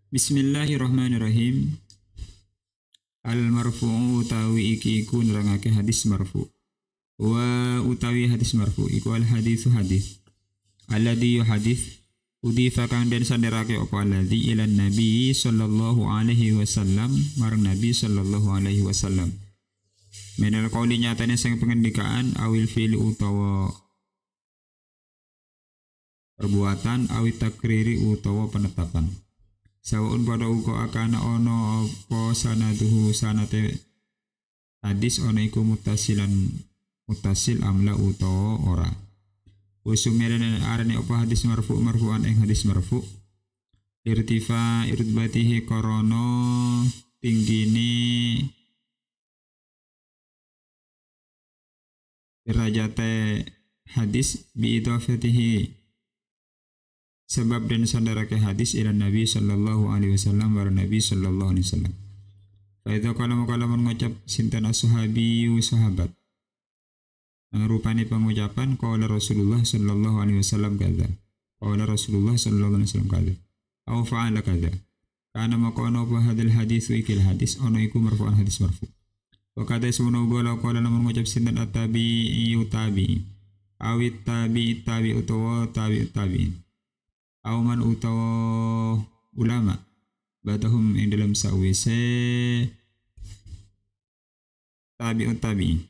Bismillahirrahmanirrahim. Al-marfu'u utawi iki iku nerangake hadis marfu. Wa utawi hadis marfu iku al-haditsu hadis. Alladhi hadis udhifa kang den sanderake apa alladhi ila nabi sallallahu alaihi wasallam marang nabi sallallahu alaihi wasallam. Menel qauli nyatane sing pengendikaan awil fi'li utawa perbuatan awit takriri utawa penetapan. Sawaun pada uga akana ono apa sanaduhu sanate hadis ono iku mutasil amla utawa ora. Usumeren arane apa hadis marfu'an ing hadis marfu' irtifa irtibatihi korono tinggini derajate hadis bi idhafatihi sebab dan sandarake hadis ila Nabi sallallahu alaihi wasallam wa Nabi sallallahu alaihi wasallam. Fa idza kalamun ngucap sinten as-sahabi sahabat. Rupane pengucapan qala Rasulullah sallallahu alaihi wasallam kadza. Qala Rasulullah sallallahu alaihi wasallam kadza. Au fa'ala kadza. Kana makono apa hadil hadis ikil hadis ono iku marfu'an hadis marfu'. Wa kadza ismunu qala lamun ngucap sinten at-tabi'i tabi. Awit tabi utawa tabi'in. Auman utawa ulama batahum ing dalam sawise tabi'ut tabi'in.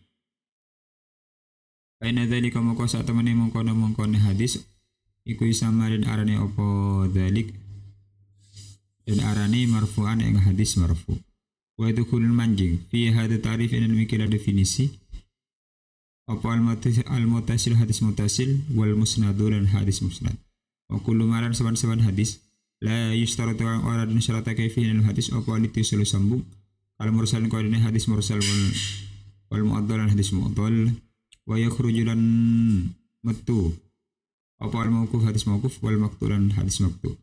Aina dzalika moko sak temene mongkon hadis iku isamarin arane apa dzalik dan arane marfu'an ing hadis marfu'. Wa dukhulul manjing fi hadha ta'rif ing mikira definisi apa al-mutasil hadis mutasil wal musnadu dan hadis musnad. Wa kullu maran saban-saban hadis la yustaratu ora den syaratake fi hadis apa ditisul sambung al mursal ko dene hadis mursal wal mu'addal hadis mu'addal wa yakhruju lan metu apa al mauquf hadis mauquf wal maqtulan hadis maqtu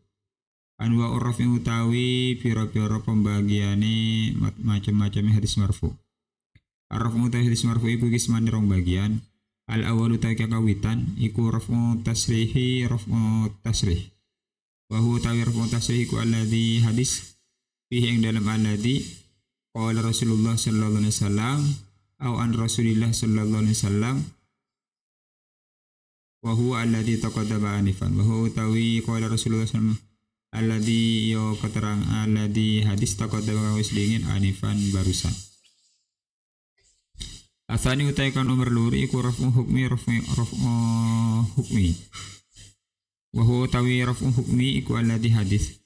anwa urraf utawi pira-pira pembagiane macam-macam hadis marfu arraf utawi hadis marfu iku kisman rong bagian. Al-awwalu kawitan iku raf'u tasrih wa huwa raf'u tasrih iku alladhi hadis fihi ing dalam alladhi qala Rasulullah sallallahu alaihi wasallam au an Rasulillah sallallahu alaihi wasallam wa huwa alladhi taqaddama anifan wa huwa tawi qala Rasulullah sallallahu alladhi yo keterang alladhi hadis taqaddama wis dingin anifan barusan. Asani utai kan nomor luri iku rafu hukmi wa huwa tawi rafu hukmi iku alladhi hadis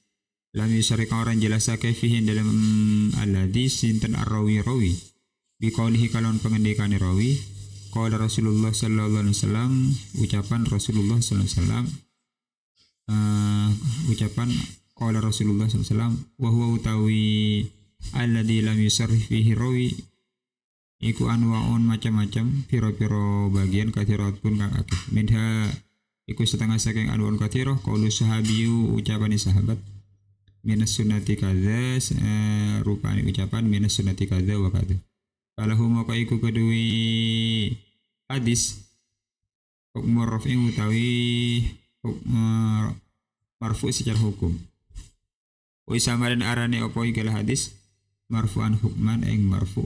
lam yusarika orang jelasake fihi dalam alladhi sinten ar-rawi bi qaulihi kalon pengendikane rawi qala Rasulullah sallallahu alaihi wasallam ucapan Rasulullah sallallahu alaihi wasallam ucapan qala Rasulullah sallallahu alaihi wasallam wa huwa utawi alladhi lam yusarrif fihi rawi iku anwaun macam-macam piro-piro bagian kathiratun kang akeh minha iku setengah saking anwaun kathiroh qaulu sahabiyu ucapan sahabat minas sunnati kadza rupane ucapan minas sunnati kadza wa kadza falahu maka iku kedui hadis hukmu raf'i utawi marfu secara hukum wa isamaran arane apa ikal hadis marfu'an hukman ing marfu'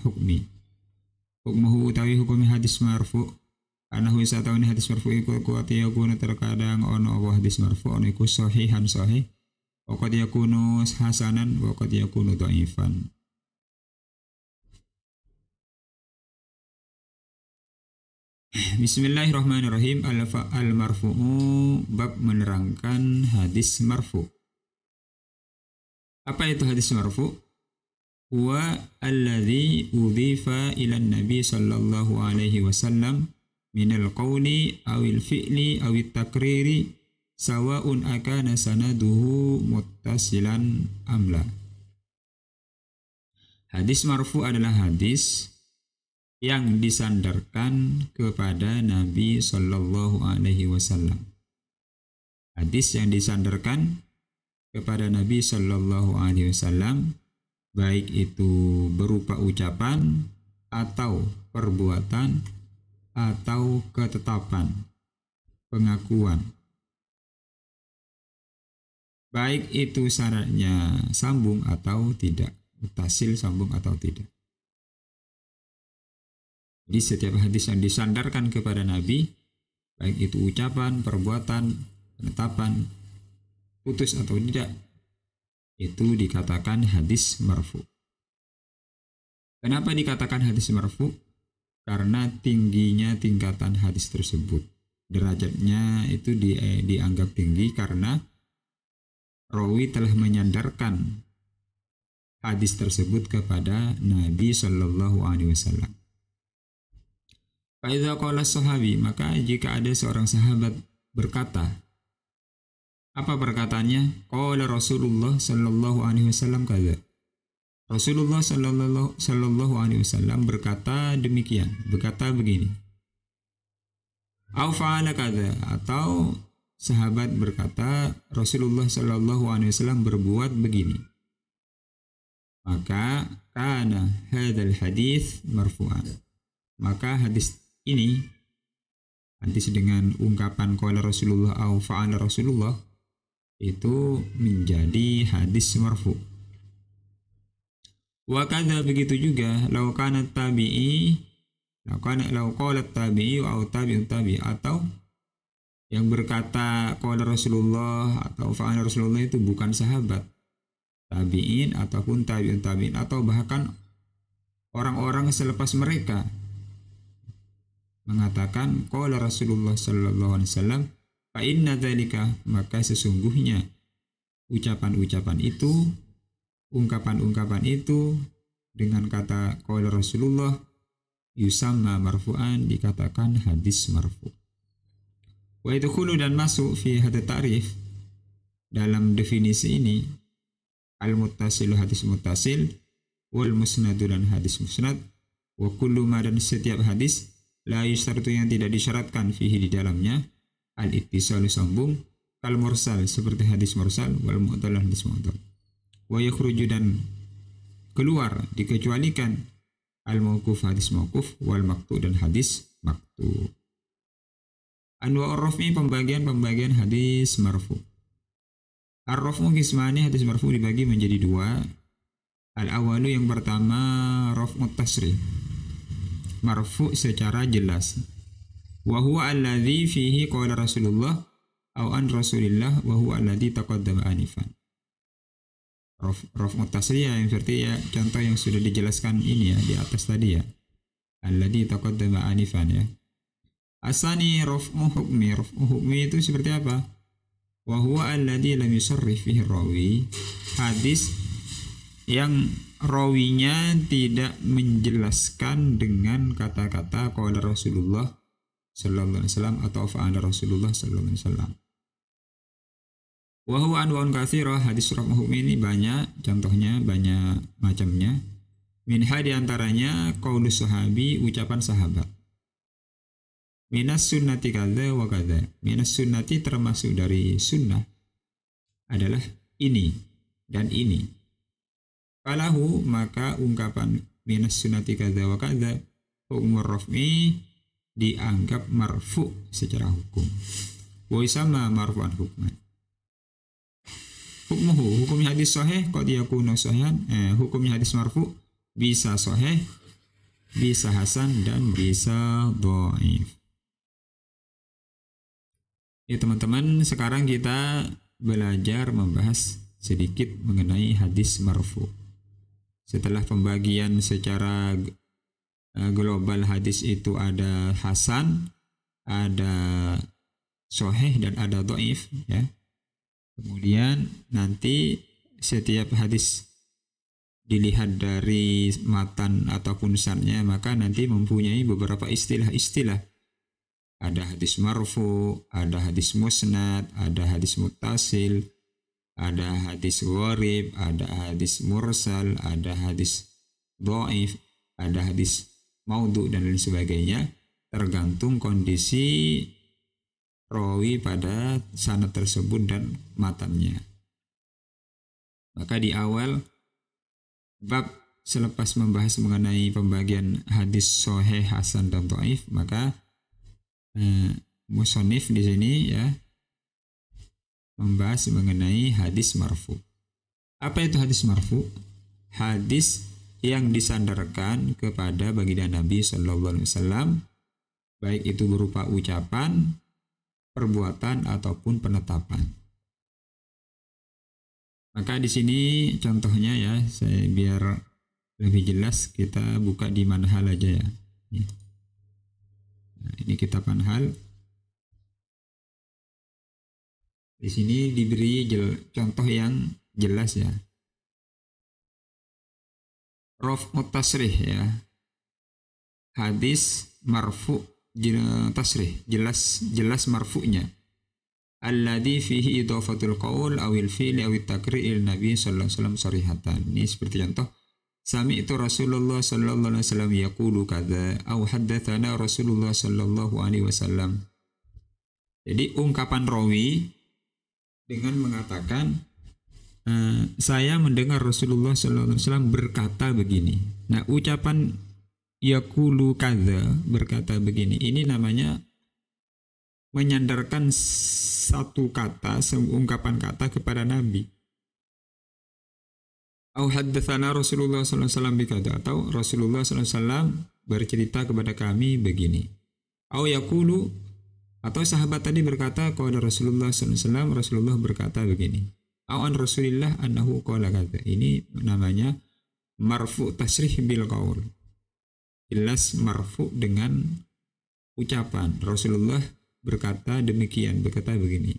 hukmi hukmuhu utawi hukumi hadis marfu' anahu satawani hadis marfu' iku kuat yakunu terkadang ono apa hadis marfu' ono iku sahihan sahih wa qad yakunu hasanan wa qad yakunu dhaifan. Bismillahirrahmanirrahim. Al-marfu'u bab menerangkan hadis marfu'. Apa itu hadis marfu? Wa alladhi udhifa ila nabi sallallahu alaihi wasallam minal qawli awil fi'li awit takriri sawa'un akana sanaduhu muttasilan amla. Hadis marfu adalah hadis yang disandarkan kepada Nabi sallallahu alaihi wasallam. Hadis yang disandarkan kepada Nabi sallallahu alaihi wasallam baik itu berupa ucapan atau perbuatan atau ketetapan pengakuan baik itu syaratnya sambung atau tidak, muttasil sambung atau tidak. Jadi setiap hadis yang disandarkan kepada Nabi, baik itu ucapan, perbuatan, penetapan, putus atau tidak, itu dikatakan hadis marfu. Kenapa dikatakan hadis marfu? Karena tingginya tingkatan hadis tersebut. Derajatnya itu dianggap tinggi karena rawi telah menyandarkan hadis tersebut kepada Nabi Shallallahu Alaihi Wasallam. Fa'idha qala sahabi, maka jika ada seorang sahabat berkata, apa perkataannya? Qala Rasulullah Shallallahu Alaihi Wasallam kadza. Rasulullah Shallallahu Alaihi Wasallam berkata demikian, berkata begini. Au fa'ala kadza, atau sahabat berkata Rasulullah Shallallahu Alaihi Wasallam berbuat begini. Maka kana hadzal hadis marfu'an. Maka hadis ini, hadis dengan ungkapan qala Rasulullah au fa'ala Rasulullah, itu menjadi hadis marfu. Wa kadza, begitu juga law kana tabi'i, law qala tabi'i au tabi'un tabi', atau yang berkata qala Rasulullah atau fa'ala Rasulullah itu bukan sahabat, tabi'in ataupun tabi'un tabi'in, atau bahkan orang-orang selepas mereka mengatakan qala Rasulullah sallallahu alaihi wasallam, fa inna dzalika, maka sesungguhnya ucapan-ucapan itu, ungkapan-ungkapan itu dengan kata qala Rasulullah yusamma marfu'an, dikatakan hadis marfu'. Wa yadkhulu, dan masuk fi hadha ta'rif, dalam definisi ini, al-muttasilu hadis muttasil, wal musnadu dan hadis musnad, wa kullu ma, dan setiap hadis, la yustartu yang tidak disyaratkan fihi di dalamnya, al-ittisalu sambung, kal mursal seperti hadis mursal, wal mu'dal hadis mu'dal. Wa yakhruju, dan keluar dikecualikan, al-mauquf hadis mauquf, wal maqtu dan hadis maqtu. Anwa'ur raf'i, pembagian hadis marfu. Ar-raf'u qismani, hadis marfu dibagi menjadi dua. Al-awalu, yang pertama, raf'ut tasrih, marfu secara jelas. Wa huwa alladhi fihi qala Rasulullah au an Rasulillah wa huwa alladhi taqaddama anifan. Raf'ut tasrih yang seperti ya contoh yang sudah dijelaskan ini ya di atas tadi ya. Alladhi taqaddama anifan ya. Asani raf'u hukmi itu seperti apa? Wa huwa alladhi lam yusarrif fihi rawi, hadis yang rawinya tidak menjelaskan dengan kata-kata qala Rasulullah sallallahu alaihi wasallam atau fa'ala Rasulullah sallallahu alaihi wasallam. Wa huwa anwa'un katsira, hadis raf'u hukmi ini banyak contohnya, banyak macamnya. Minha, di antaranya qaulus sahabi, ucapan sahabat. Minas sunnati kadza wa kadza, minas sunnati termasuk dari sunnah adalah ini dan ini. Falahu, maka ungkapan minas sunnati kadza wa kadza hukum raf'i dianggap marfu secara hukum. Wa sama marfu'an hukman. Hukmuhu, hukumnya hadis sahih qad yakunu sahihan, hukumnya hadis marfu bisa sahih, bisa hasan, dan bisa dhaif. Ya teman-teman, sekarang kita belajar membahas sedikit mengenai hadis marfu. Setelah pembagian secara global hadis itu ada hasan, ada sahih, dan ada dhaif ya. Kemudian nanti setiap hadis dilihat dari matan ataupun sanadnya, maka nanti mempunyai beberapa istilah-istilah. Ada hadis marfu, ada hadis musnad, ada hadis muttasil, ada hadis gharib, ada hadis mursal, ada hadis dhaif, ada hadis maudhu, dan lain sebagainya, tergantung kondisi rawi pada sanad tersebut dan matannya. Maka di awal bab, selepas membahas mengenai pembagian hadis sahih, hasan, dan dhaif, maka musonif di sini ya membahas mengenai hadis marfu. Apa itu hadis marfu? Hadis yang disandarkan kepada baginda Nabi Shallallahu Alaihi Wasallam, baik itu berupa ucapan, perbuatan ataupun penetapan. Maka di sini contohnya ya, saya biar lebih jelas kita buka di Manhal aja ya. Nah, ini kitab Manhal. Di sini diberi contoh yang jelas ya. Raf'ut tasrih ya. Hadis marfu tasrih, jelas marfu'nya. Alladzi fihi idhafatul qaul awil fi'li awit takrir Nabi sallallahu alaihi wasallam sarihatan. Ini seperti contoh Sami'tu Rasulullah sallallahu alaihi wasallam yaqulu kadza aw haddatsana Rasulullah sallallahu alaihi wasallam. Jadi ungkapan rawi dengan mengatakan saya mendengar Rasulullah sallallahu alaihi wasallam berkata begini. Nah, ucapan yaqulu kadza, berkata begini, ini namanya menyandarkan satu kata, ungkapan kata kepada Nabi. Au haddatsana Rasulullah sallallahu alaihi wasallam bikada, atau Rasulullah sallallahu alaihi wasallam bercerita kepada kami begini. Au yaqulu, atau sahabat tadi berkata qala Rasulullah sallallahu alaihi wasallam, Rasulullah berkata begini. Au an Rasulillah annahu qala kadza. Ini namanya marfu tasrih bil qaul. Jelas marfu dengan ucapan. Rasulullah berkata demikian, berkata begini.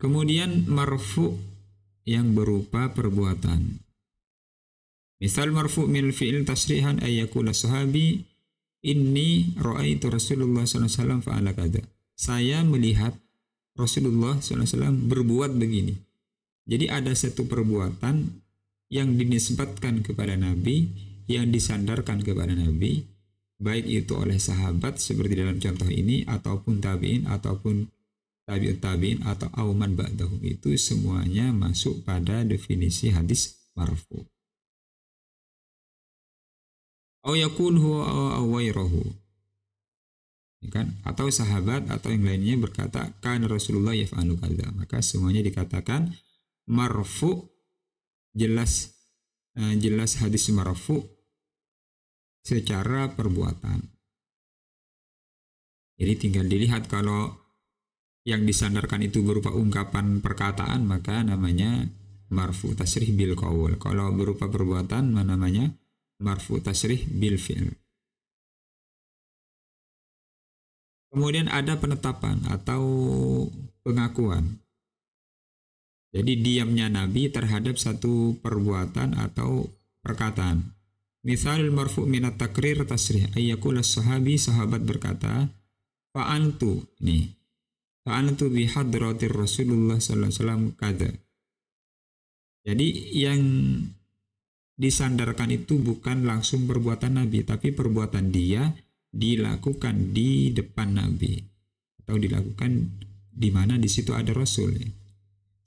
Kemudian marfu yang berupa perbuatan. Misal marfu min fi'il tasrihan ay yaqula sahabi inni ra'aitu Rasulullah sallallahu alaihi wasallam fa'ala kadza. Saya melihat Rasulullah sallallahu alaihi wasallam berbuat begini. Jadi ada satu perbuatan yang dinisbatkan kepada Nabi, yang disandarkan kepada Nabi, baik itu oleh sahabat seperti dalam contoh ini, ataupun tabi'in, ataupun tabi'ut tabi'in, atau auman ba'dahum, itu semuanya masuk pada definisi hadis marfu. Au yakun huwa aw ghairuhu, kan? Atau sahabat atau yang lainnya berkata kan Rasulullah yaf'alu kadza, maka semuanya dikatakan marfu. Jelas hadis marfu secara perbuatan. Jadi tinggal dilihat, kalau yang disandarkan itu berupa ungkapan perkataan maka namanya marfu tasrih bil qaul. Kalau berupa perbuatan namanya marfu tasrih bil fi'l. Kemudian ada penetapan atau pengakuan. Jadi diamnya Nabi terhadap satu perbuatan atau perkataan. Misal marfu minat takrir tasrih ayyakula sahabi, sahabat berkata fa'antu, nih fa'antu bihadratir Rasulullah sallallahu alaihi wasallam kada. Jadi yang disandarkan itu bukan langsung perbuatan Nabi, tapi perbuatan dia dilakukan di depan Nabi, atau dilakukan di mana di situ ada Rasul.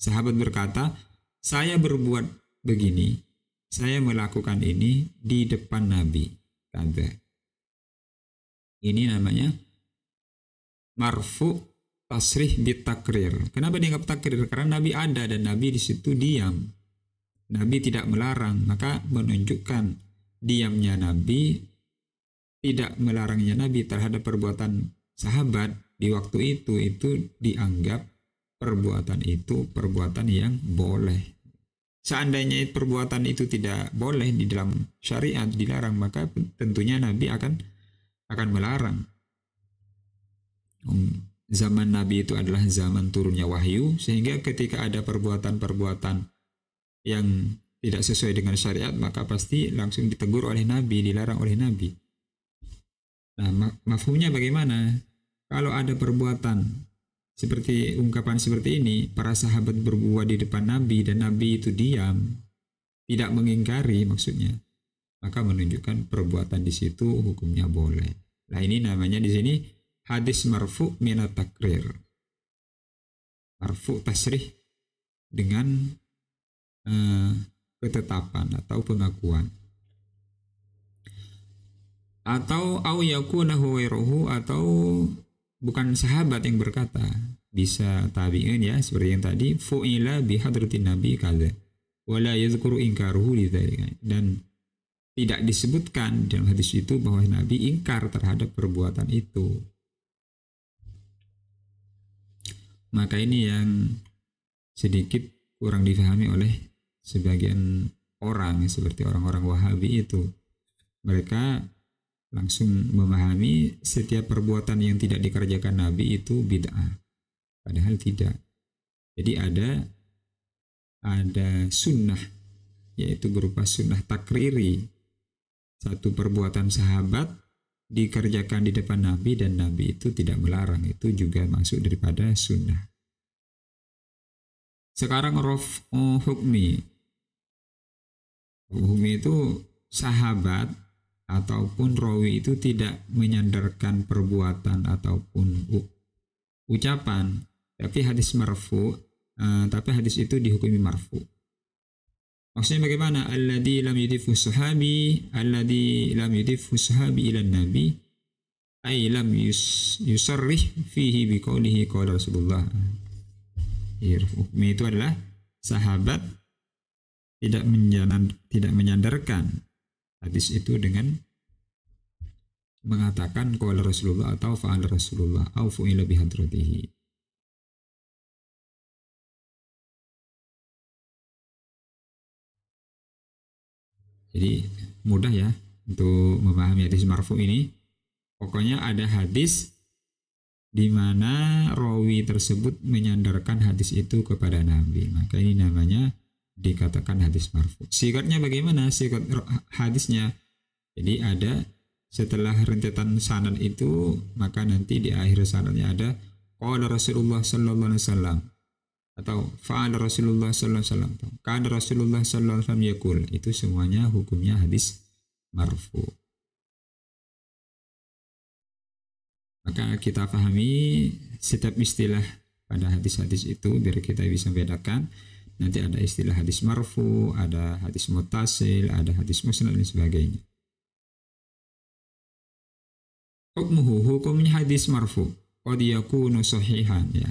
Sahabat berkata, saya berbuat begini, saya melakukan ini di depan Nabi. Kada. Ini namanya marfu tasrih bitakrir. Kenapa dianggap takrir? Karena Nabi ada dan Nabi di situ diam. Nabi tidak melarang, maka menunjukkan diamnya Nabi, tidak melarangnya Nabi terhadap perbuatan sahabat di waktu itu dianggap perbuatan itu perbuatan yang boleh. Seandainya perbuatan itu tidak boleh di dalam syariat, dilarang, maka tentunya Nabi akan melarang. Zaman Nabi itu adalah zaman turunnya wahyu, sehingga ketika ada perbuatan-perbuatan yang tidak sesuai dengan syariat, maka pasti langsung ditegur oleh Nabi, dilarang oleh Nabi. Nah, mafhumnya bagaimana? Kalau ada perbuatan seperti ungkapan seperti ini, para sahabat berbuat di depan Nabi dan Nabi itu diam, tidak mengingkari maksudnya, maka menunjukkan perbuatan di situ hukumnya boleh. Nah, ini namanya di sini hadis marfu minat takrir. Marfu tasrih dengan ketetapan atau pengakuan. Atau au yakuna huwairuhu, atau bukan sahabat yang berkata, bisa tabi'in ya, seperti yang tadi, fu'ila bihadratin nabi kaza wala yadhkuru inkaruhu lidzalika, dan tidak disebutkan dalam hadis itu bahwa Nabi ingkar terhadap perbuatan itu. Maka ini yang sedikit kurang difahami oleh sebagian orang, seperti orang-orang Wahabi itu. Mereka langsung memahami setiap perbuatan yang tidak dikerjakan Nabi itu bid'ah. Padahal tidak. Jadi ada sunnah, yaitu berupa sunnah takriri. Satu perbuatan sahabat dikerjakan di depan Nabi dan Nabi itu tidak melarang. Itu juga masuk daripada sunnah. Sekarang hukmi. Hukmi itu sahabat ataupun rawi itu tidak menyandarkan perbuatan ataupun ucapan, tapi hadis marfu, tapi hadis itu dihukumi marfu. Maksudnya bagaimana? Alladzi lam yudhifu sahabi ila nabi ay lam yusarrih fihi biqaulihi qala Rasulullah. Hukmi itu adalah sahabat tidak menyandarkan hadis itu dengan mengatakan qala Rasulullah atau fa'ala Rasulullah au fu'ila bihadratihi. Jadi mudah ya untuk memahami hadis marfu ini. Pokoknya ada hadis di mana rawi tersebut menyandarkan hadis itu kepada Nabi. Maka ini namanya dikatakan hadis marfu. Sigatnya bagaimana? Sigat hadisnya. Jadi ada setelah rentetan sanad itu, maka nanti di akhir sanadnya ada qala Rasulullah sallallahu alaihi wasallam atau fa'ala Rasulullah sallallahu alaihi wasallam, kana Rasulullah sallallahu alaihi wasallam yaqul. Itu semuanya hukumnya hadis marfu. Maka kita pahami setiap istilah pada hadis-hadis itu biar kita bisa bedakan. Nanti ada istilah hadis marfu, ada hadis muttasil, ada hadis musnad dan sebagainya. Hukumnya hadis marfu qad yakunu sahihan, ya,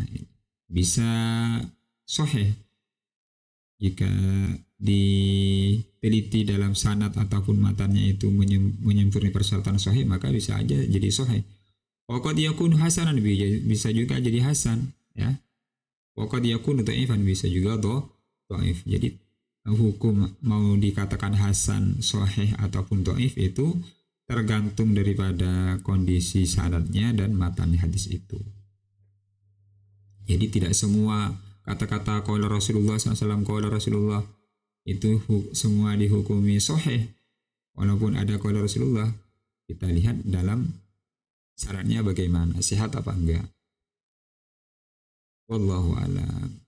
bisa sahih jika diteliti dalam sanad ataupun matanya itu menyempurni persyaratan sahih, maka bisa aja jadi sahih. Qad yakunu hasanan, bisa juga jadi hasan, ya. Qad yakunu dhaifan, bisa juga dhaif. Jadi hukum mau dikatakan hasan, sahih ataupun dhaif itu tergantung daripada kondisi sanadnya dan matan hadis itu. Jadi tidak semua kata-kata qala Rasulullah SAW, qala Rasulullah itu semua dihukumi sahih. Walaupun ada qala Rasulullah, kita lihat dalam sanadnya bagaimana, sehat apa enggak. Wallahu a'lam.